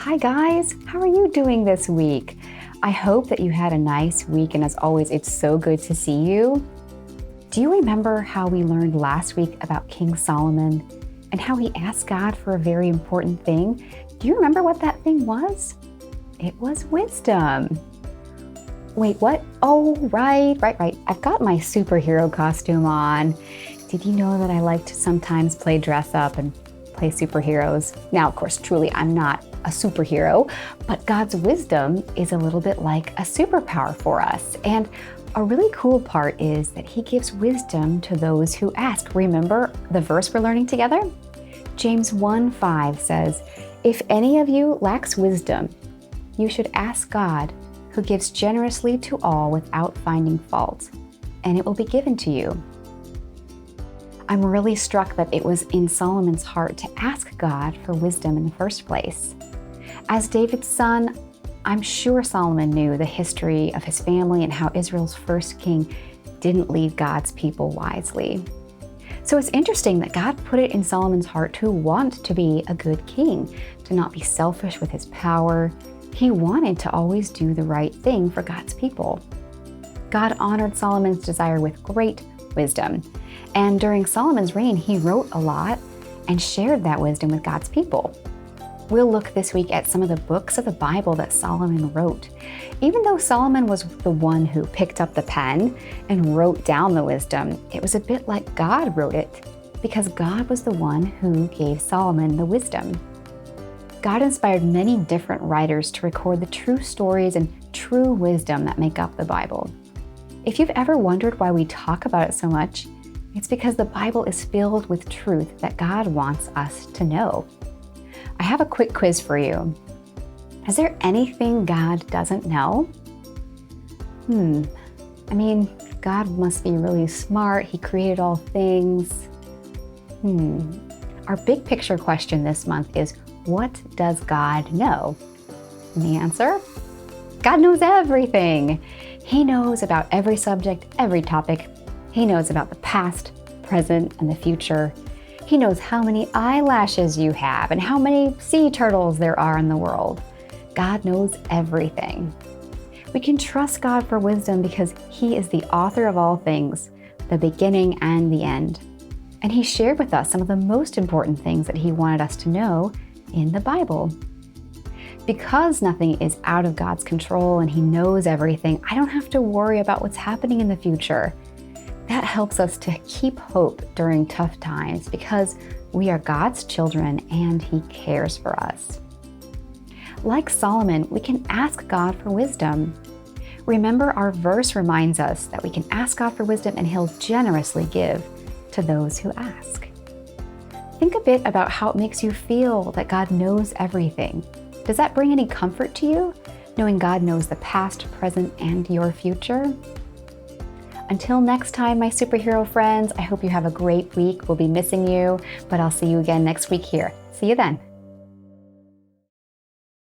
Hi guys, how are you doing this week? I hope that you had a nice week, and as always, it's so good to see you. Do you remember how we learned last week about King Solomon and how he asked God for a very important thing? Do you remember what that thing was? It was wisdom. Wait, what? Oh, right. I've got my superhero costume on. Did you know that I like to sometimes play dress up and play superheroes? Now, of course, truly, I'm not a superhero, but God's wisdom is a little bit like a superpower for us. And a really cool part is that he gives wisdom to those who ask. Remember the verse we're learning together? James 1:5 says, "If any of you lacks wisdom, you should ask God, who gives generously to all without finding fault, and it will be given to you." I'm really struck that it was in Solomon's heart to ask God for wisdom in the first place. As David's son, I'm sure Solomon knew the history of his family and how Israel's first king didn't lead God's people wisely. So it's interesting that God put it in Solomon's heart to want to be a good king, to not be selfish with his power. He wanted to always do the right thing for God's people. God honored Solomon's desire with great wisdom. And during Solomon's reign, he wrote a lot and shared that wisdom with God's people. We'll look this week at some of the books of the Bible that Solomon wrote. Even though Solomon was the one who picked up the pen and wrote down the wisdom, it was a bit like God wrote it, because God was the one who gave Solomon the wisdom. God inspired many different writers to record the true stories and true wisdom that make up the Bible. If you've ever wondered why we talk about it so much, it's because the Bible is filled with truth that God wants us to know. I have a quick quiz for you. Is there anything God doesn't know? God must be really smart. He created all things. Our big picture question this month is, what does God know? And the answer? God knows everything. He knows about every subject, every topic. He knows about the past, present, and the future. He knows how many eyelashes you have and how many sea turtles there are in the world. God knows everything. We can trust God for wisdom because He is the author of all things, the beginning and the end. And He shared with us some of the most important things that He wanted us to know in the Bible. Because nothing is out of God's control and He knows everything, I don't have to worry about what's happening in the future. That helps us to keep hope during tough times because we are God's children and He cares for us. Like Solomon, we can ask God for wisdom. Remember, our verse reminds us that we can ask God for wisdom and He'll generously give to those who ask. Think a bit about how it makes you feel that God knows everything. Does that bring any comfort to you, knowing God knows the past, present, and your future? Until next time, my superhero friends, I hope you have a great week. We'll be missing you, but I'll see you again next week here. See you then.